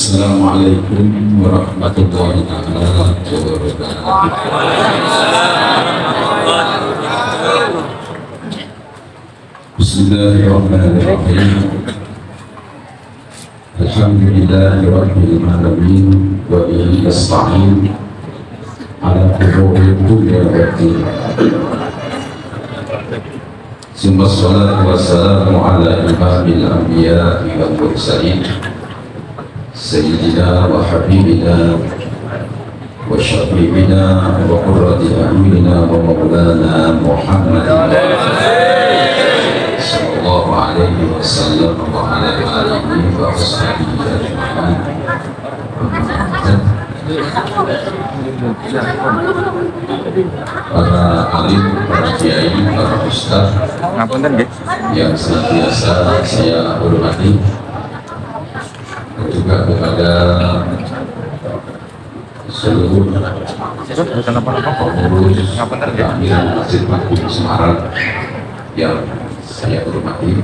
Assalamualaikum warahmatullahi wabarakatuh. Bismillahirrahmanirrahim. Alhamdulillahi rabbil alamin wa bihi nasta'in ala umuri dunya waddin. Summa sholatu wassalamu ala imamil anbiya'i wal mursalin Sayyidina wa habibina wa syafi'ina wa qurrati a'yunina wa maulana Muhammadin sallallahu alaihi wasallam wa ala alihi wa ashabihi ajma'in. Para alim, para kiai, para ustaz yang senantiasa saya hormati, juga kepada seluruh pengurus keamiran Masjid Magung Semarang yang saya hormati,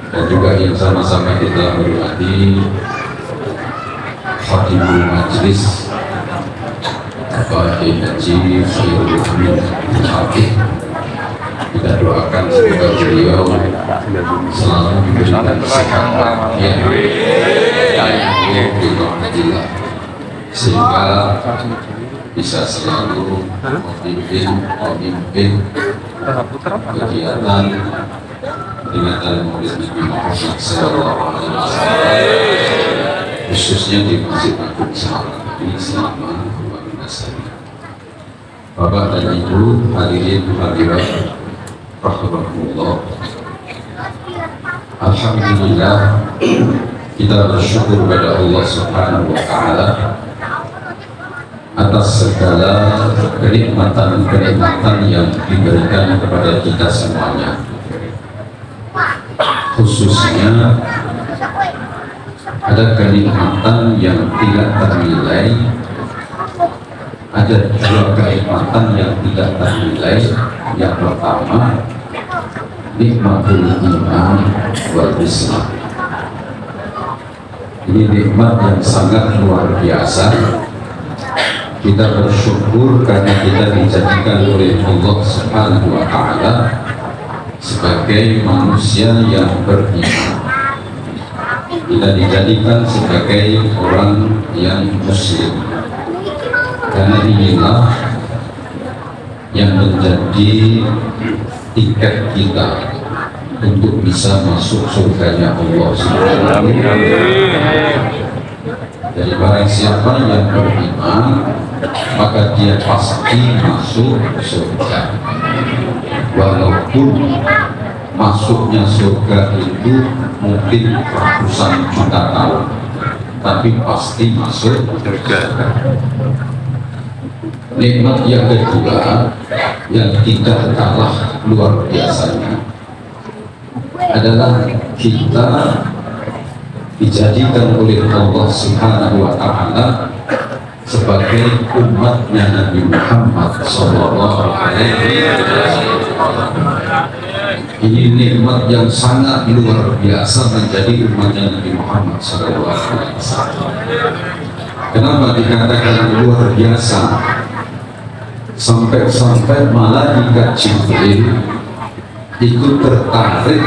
dan juga yang sama-sama kita hormati Khatibul Majlis Bapak Haji Khairul Amin Al-Fatih. Kita doakan semoga beliau selalu diberikan kesehatan sehingga bisa selalu memimpin kegiatan peringatan Maulid Nabi Muhammad SAW, khususnya di Masjid Agung Semarang ini selama 12 hari. Bapak dan Ibu hadirin hadirat rahmatullah, alhamdulillah kita bersyukur pada Allah Subhanahu wa Ta'ala atas segala kenikmatan-kenikmatan yang diberikan kepada kita semuanya, khususnya ada kenikmatan yang tidak ternilai, ada dua kenikmatan yang tidak ternilai. Yang pertama, nikmatul iman wal Islam. Ini nikmat yang sangat luar biasa. Kita bersyukur karena kita dijadikan oleh Allah Subhanahu wa Ta'ala sebagai manusia yang beriman. Kita dijadikan sebagai orang yang muslim. Karena inilah yang menjadi tiket kita untuk bisa masuk surganya Allah Subhanahu wa Ta'ala. Jadi barang siapa yang beriman, maka dia pasti masuk surga. Walaupun masuknya surga itu mungkin ratusan juta tahun, tapi pasti masuk surga. Nikmat yang kedua yang tidak kalah luar biasanya adalah kita dijadikan oleh Allah Subhanahu wa Ta'ala sebagai umatnya Nabi Muhammad SAW. Ini nikmat yang sangat luar biasa menjadi umatnya Nabi Muhammad SAW. Kenapa dikatakan luar biasa? Sampai-sampai malaikat Jibril itu tertarik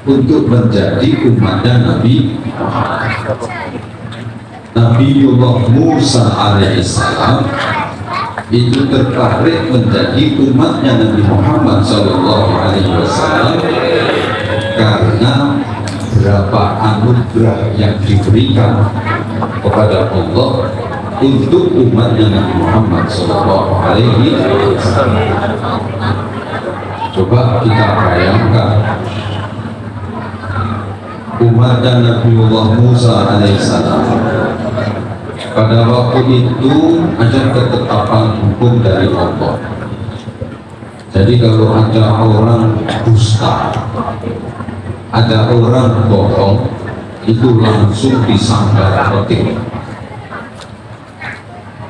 untuk menjadi umatnya Nabi Muhammad. Nabiullah Musa alaihissalam itu tertarik menjadi umatnya Nabi Muhammad SAW karena berapa anugerah yang diberikan kepada Allah untuk umatnya Nabi Muhammad SAW. Coba kita bayangkan umatnya Nabiullah Musa alaihissalam pada waktu itu ada ketetapan hukum dari Allah. Jadi kalau ada orang dusta, ada orang bohong, itu langsung disambar petir.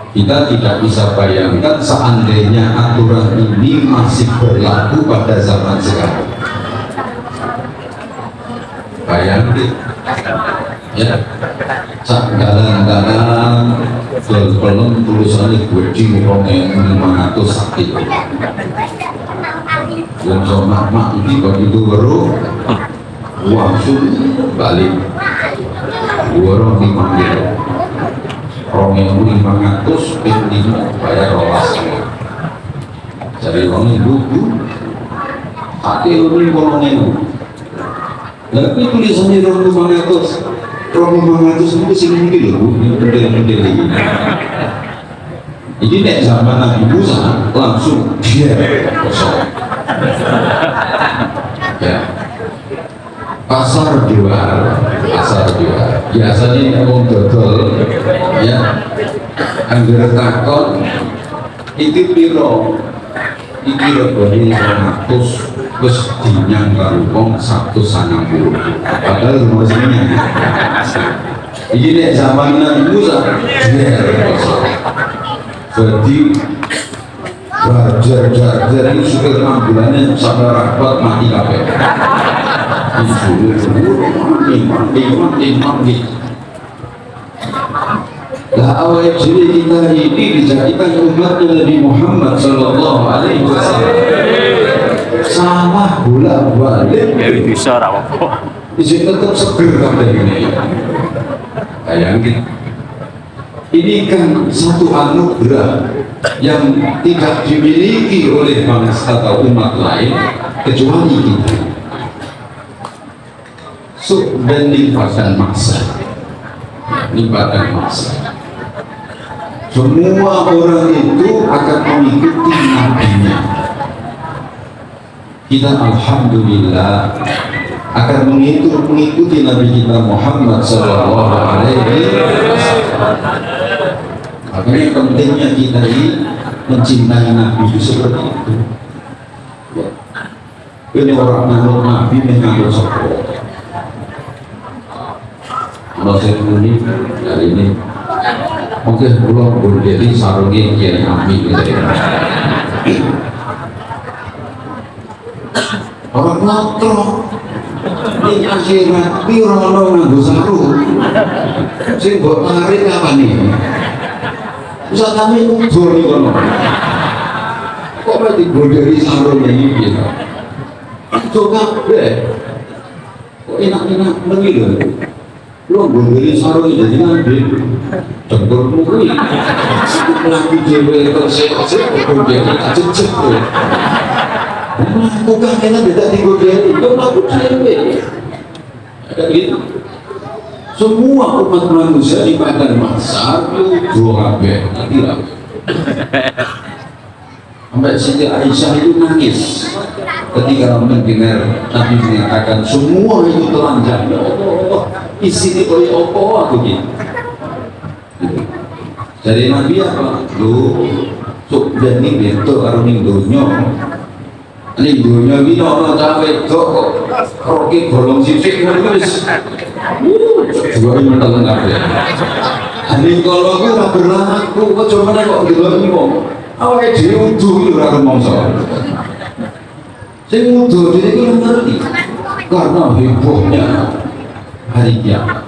Kita tidak bisa bayangkan seandainya aturan ini masih berlaku pada zaman sekarang. bayangin ya dalan-dalan belum tulisannya gue ngomongin 500 sakit dan sama mak ini begitu baru langsung balik orang dipanggil 2.500 penting bayar rolas jadi orang dulu hati ini ngomongin tapi tulisannya 2.500 itu sini mungkin loh ini model-model ini jadi nek zaman Nabi Musa langsung dia kosong ya pasar jual biasanya orang dodol ya anggar takon itu piro iki regane 100 wis dinyang karo wong 190 padahal rumahnya iki nek zaman Nabi Musa jadi jar ini supir ambulannya sampai rapat mati kabeh mati lah awal jadi kita ini dijadikan umatnya Nabi Muhammad Sallallahu Alaihi Wasallam salah bolak-balik bisa apa isi tetap seger kabeh ini bayangin ini kan satu anugerah yang tidak dimiliki oleh bangsa atau umat lain kecuali kita dan limpahkan masa semua orang itu akan mengikuti nabinya kita alhamdulillah akan mengikuti Nabi kita Muhammad Sallallahu Alaihi Wasallam. Makanya pentingnya kita ini mencintai Nabi itu seperti itu. Ini orang menurut Nabi mengambil sopor. Kalau saya ini hari ini mungkin belum berdiri sarungnya Kiai Amin gitu ya. Orang ngotrol ini akhirat pirono nganggo sarung sing mbok tarik kapan nih bisa kami udur nih kono kok mati berdiri sarung ini gitu itu kabeh kok enak-enak mengilu lu berdiri sarung jadi ngambil jengkolmu kuwi lagi dhewe tersek-sek kok jadi cecek tuh bukan karena beda digodeli, itu aku cewek. Gitu. Semua umat manusia di badan masa itu dua kabeh, tidak. Sampai Siti Aisyah itu nangis ketika mendengar Nabi mengatakan semua itu telanjang. Ya Allah, isi oleh apa aku gitu. Jadi Nabi apa? Lu sok jadi bentuk karo ning donya. Ini dunia ini orang cawe kok roki bolong sifik wis juga ini mental kabeh. Ani kalau aku ora berlaku kok cuma kok delok iki wong. Awake dhewe udu ora rumangsa. Sing udu dhewe iki ngerti karena hebohnya hari kiamat.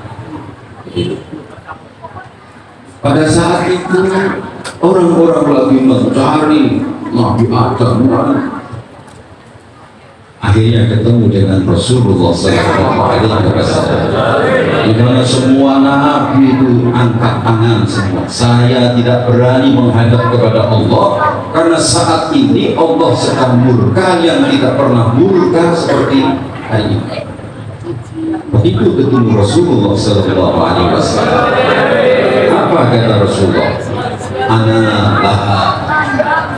Pada saat itu orang-orang lagi mencari Nabi Adam akhirnya ketemu dengan Rasulullah SAW di mana semua nabi itu angkat tangan semua. Saya tidak berani menghadap kepada Allah karena saat ini Allah sedang murka yang tidak pernah murka seperti hari ini. Begitu ketemu Rasulullah SAW. Apa kata Rasulullah?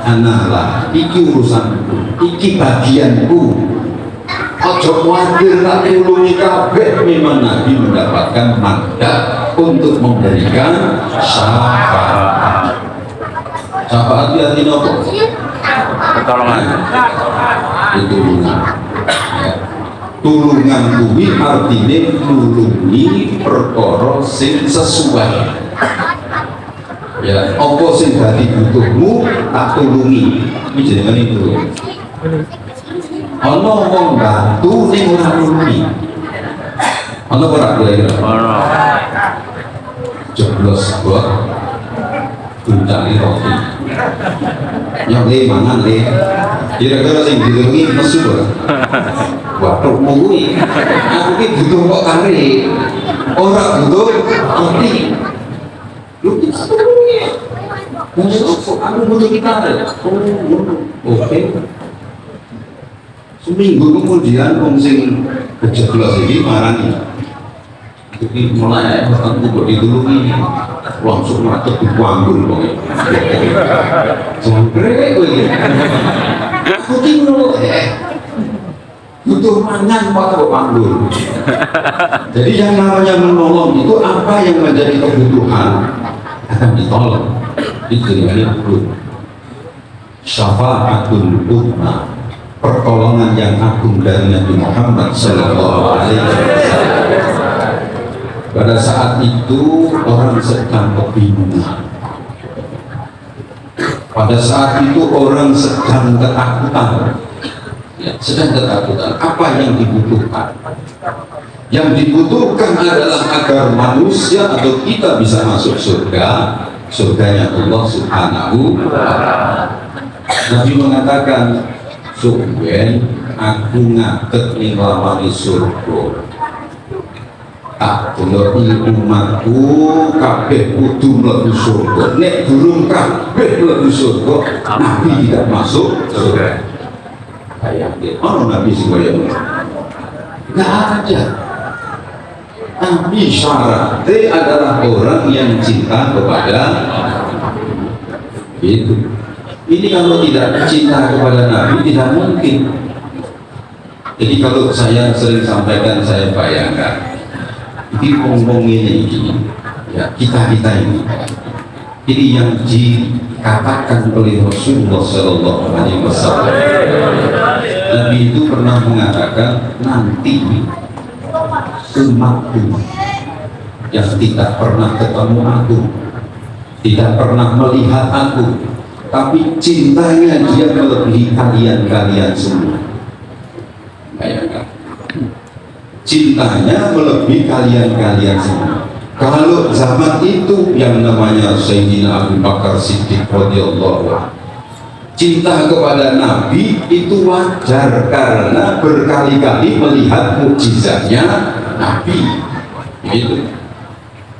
Analah, iki urusanku, iki bagianku. Ojo khawatir tak tulungi kabeh, memang Nabi mendapatkan mandat untuk memberikan syafaat. Syafaat itu artinya apa? Pertolongan. Tulungan. Tulungan kuwi artinya nulungi perkara sing sesuai. Ya, apa sing dadi butuhmu tak tulungi. Iki jenenge itu. Ana wong bantu ning ora nulungi. Ono ora kira-kira? Ono. Jeblos bot guncani roti. Yang mangan le. Kira-kira sing dilungi mesu ora? Waduh kuwi. Aku ki butuh kok kare. Ora butuh roti. Lu ki aku butuh kita. Oke. Seminggu kemudian wong sing kejeblos iki marani. Iki mulai aku kok ditulungi langsung macet di Wanggul kok. Jangkrik kowe. Aku ki ngono butuh mangan kok Wanggul. Jadi yang namanya menolong itu apa yang menjadi kebutuhan akan ditolong. Itu yang perlu. Syafa'atul ummah, pertolongan yang agung dari Nabi Muhammad Sallallahu Alaihi Wasallam. Pada saat itu orang sedang kebingungan. Pada saat itu orang sedang ketakutan. Ya, sedang ketakutan. Apa yang dibutuhkan? Yang dibutuhkan adalah agar manusia atau kita bisa masuk surga, surganya Allah Subhanahu wa Ta'ala. Nabi mengatakan, "Sungguh aku ngaget ning lamani surga. Tak deloki umatku kabeh kudu mlebu surga. Nek durung kabeh mlebu surga, Nabi tidak masuk surga." Bayangke, ono Nabi sing kaya ngono? Enggak ada. Nabi syaratnya adalah orang yang cinta kepada itu. Ini kalau tidak cinta kepada Nabi tidak mungkin. Jadi kalau saya sering sampaikan, saya bayangkan ini ngomong ini ya, kita ini yang dikatakan oleh Rasulullah Sallallahu Alaihi Wasallam. Nabi itu pernah mengatakan, nanti umatku yang tidak pernah ketemu aku, tidak pernah melihat aku, tapi cintanya dia melebihi kalian semua. Bayangkan, cintanya melebihi kalian semua. Kalau zaman itu yang namanya Sayyidina Abu Bakar Siddiq radhiyallahu anhu, cinta kepada Nabi itu wajar karena berkali-kali melihat mukjizatnya Nabi. Gitu.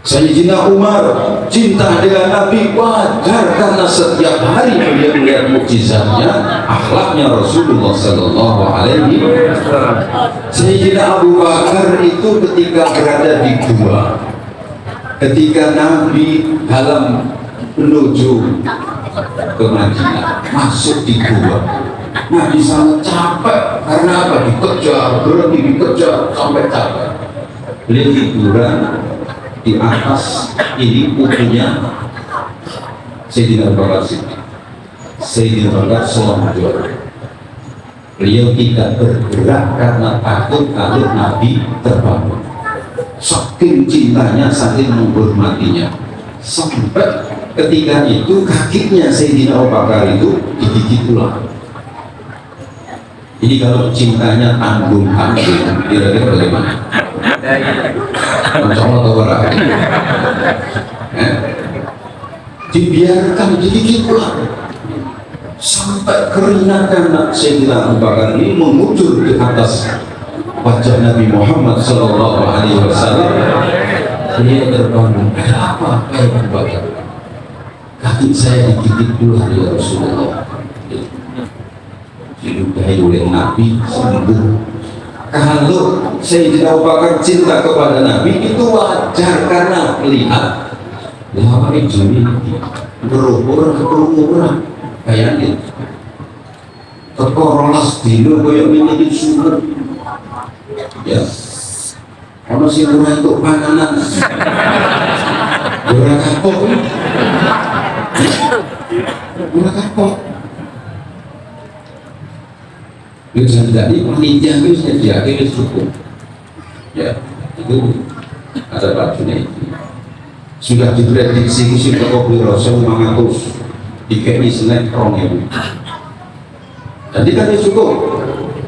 Sayyidina Umar cinta dengan Nabi wajar karena setiap hari dia melihat mukjizatnya, akhlaknya Rasulullah Sallallahu Alaihi Wasallam. Sayyidina Abu Bakar itu ketika berada di gua, ketika Nabi dalam menuju ke Madinah, masuk di gua, Nabi sangat capek karena apa? Dikejar, berhenti dikejar sampai capek. Beliau tiduran di atas ini punya Sayyidina Abu Bakar Siddiq. Sayyidina Abu Bakar selonjor. Beliau tidak bergerak karena takut kalau Nabi terbangun. Saking cintanya, saking menghormatinya, sampai ketika itu kakinya Sayyidina Abu Bakar itu digigit ular. Ini kalau cintanya tanggung-tanggung, kira-kira bagaimana? Mencolok atau orang? Dibiarkan digigit ular sampai keringatan Sayyidina Abu Bakar ini mengucur di atas wajah Nabi Muhammad Sallallahu Alaihi Wasallam. Dia terbangun. Ada apa? Abu Bakar, kaki saya digigit ular ya Rasulullah. Diludahi oleh Nabi, sembuh. Kalau Sayyidina Abu Bakar cinta kepada Nabi itu wajar karena melihat bahwa itu berumur bayangin terkorolas dino koyok ini sumber ya ono sing ora entuk panganan ora kapok bisa jadi panitia itu sediakan itu cukup ya, itu ada bajunya itu sudah diprediksi musim kopi Rasul 500 dikeni snack rongnya jadi kan itu cukup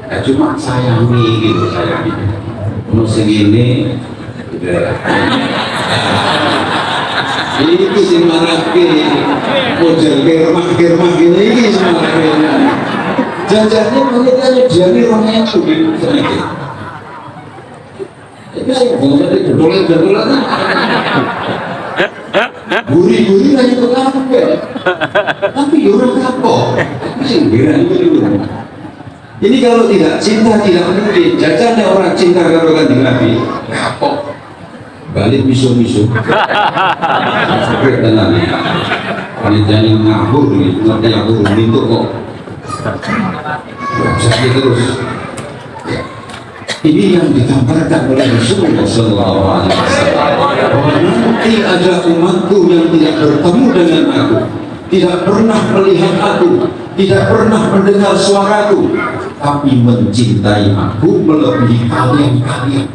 ya, cuma sayangi gitu, sayangi musim ini Ini sih marake model kermah gini ini sih marake. Jajannya mereka nyediain orangnya tuh di sana. Tapi saya nggak jadi dodolan. Gurih-gurih aja tuh apa? Tapi orang kapok. Tapi sih itu. Ini kalau tidak cinta tidak mungkin. Jajannya orang cinta kalau kan Nabi kapok. Balik miso-miso. Sakit tenang. Panitia yang ngabur nih, ngerti ngabur itu kok. Sakit terus. Ini yang digambarkan oleh Rasulullah SAW. Bahwa nanti ada umatku yang tidak bertemu dengan aku, tidak pernah melihat aku, tidak pernah mendengar suaraku, tapi mencintai aku melebihi kalian-kalian.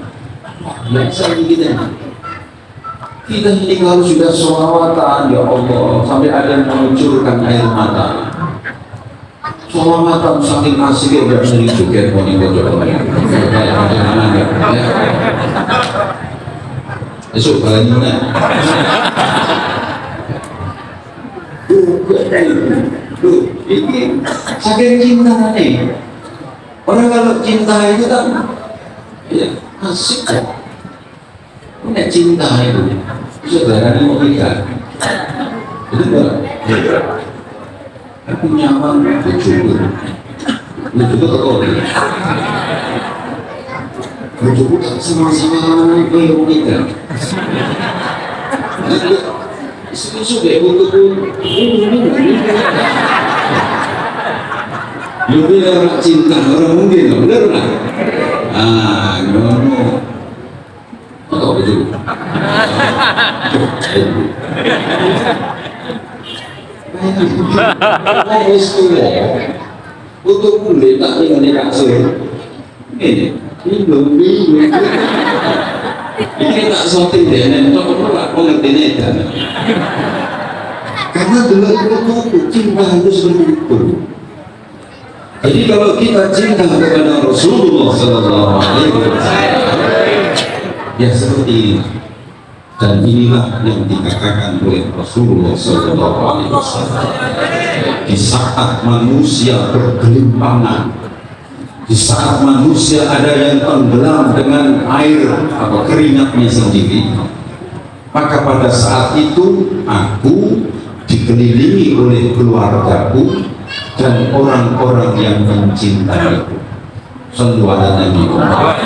Biasa kita. Kita ini kalau sudah sholawatan, ya Allah, sampai ada yang mengucurkan air mata. Sholawatan saking asik ya, sering juga mau dikocok. Kayak mana ya? Esok kalian mana? Tuh, ini saking cinta nih. Orang kalau cinta itu kan, ya asik ya. Ini cinta itu. Saudara ini mau nikah, itu enggak? Aku nyaman, bersyukur. Bersyukur ke kau ini. Bersyukur sama-sama mau nikah. Sudah untuk lebih orang cinta orang mungkin, benar lah. Ngono. Atau betul. Untuk mulai tak dengan kasih. Ini belum. Ini tak sorting deh, nentok pula mengerti netan. Karena dulu cinta harus begitu. Jadi kalau kita cinta kepada Rasulullah SAW, ya seperti ini. Dan inilah yang dikatakan oleh Rasulullah SAW. Di saat manusia bergelimpangan, di saat manusia ada yang tenggelam dengan air atau keringatnya sendiri, maka pada saat itu aku dikelilingi oleh keluargaku dan orang-orang yang mencintaiku. Sallu ala Nabi Muhammad.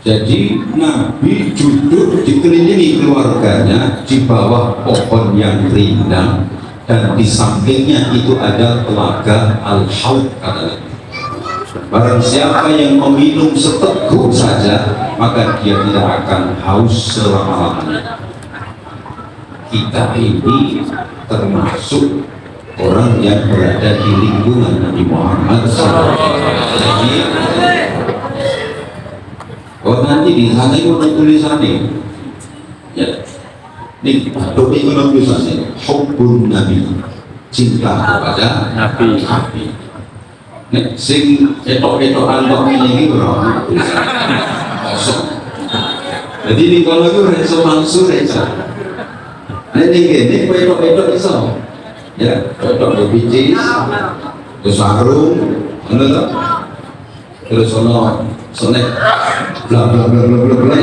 Jadi Nabi duduk dikelilingi keluarganya di bawah pohon yang rindang, dan di sampingnya itu ada telaga Al-Haud, kata. Barang siapa yang meminum seteguk saja, maka dia tidak akan haus selama-lamanya. Kita ini termasuk orang yang berada di lingkungan Nabi Muhammad SAW. Oh nanti di sana itu ada tulisannya, ya. Nih, tapi itu ada tulisannya, hubbun Nabi, cinta kepada Nabi. Nih, sing etok-etok antok ini berapa tulisan kosong. Jadi ini kalau itu rasa mansur rasa. Nih ini etok-etok iso, ya, etok bebicis, terus sarung, mana terus sonek bla bla bla bla bla bla.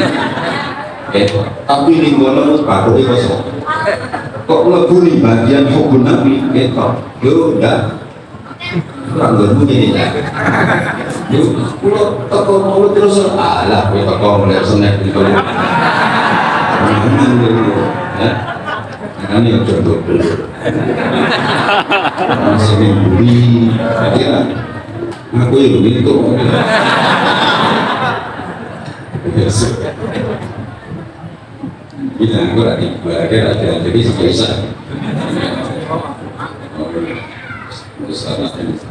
Tapi ini ngono baru kosong. Kok lebu di bagian hukum Nabi ketok. Yo udah. Kurang berbunyi ya. Yo kulo teko mau terus alah kowe teko mulai sonek itu. Ya. Kan yo jodoh. Masih buri. Ya. Aku yang itu. Bila aku lagi belajar ada jadi biasa.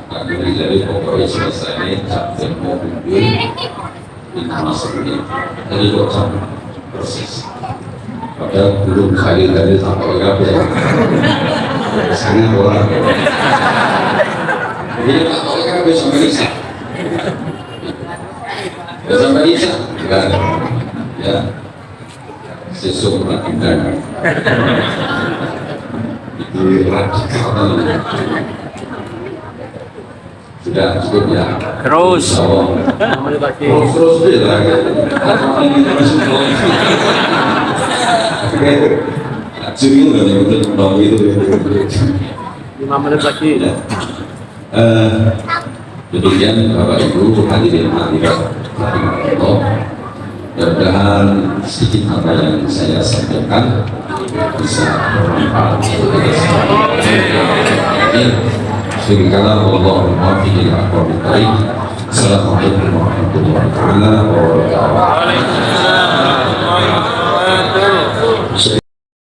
Aku jadi pokoknya selesai sampai mau mundur di masuk ini. Jadi kok sampai persis. Padahal belum kali sampai apa ya? Sangat orang. Jadi tak tahu kan sampai bisa. Ya sampai Isya enggak ada. Ya sesuk radikal itu radikal sudah cukup ya. Terus. Terus bilang ini masuk jadi nggak ada yang tahu itu 5 menit lagi. Demikian Bapak Ibu hadirin hadirat Allah, mudah-mudahan sedikit apa yang saya sampaikan bisa bermanfaat bagi semua. Sekian Allahumma muwaffiq ila aqwamit thariq. Assalamualaikum warahmatullahi wabarakatuh.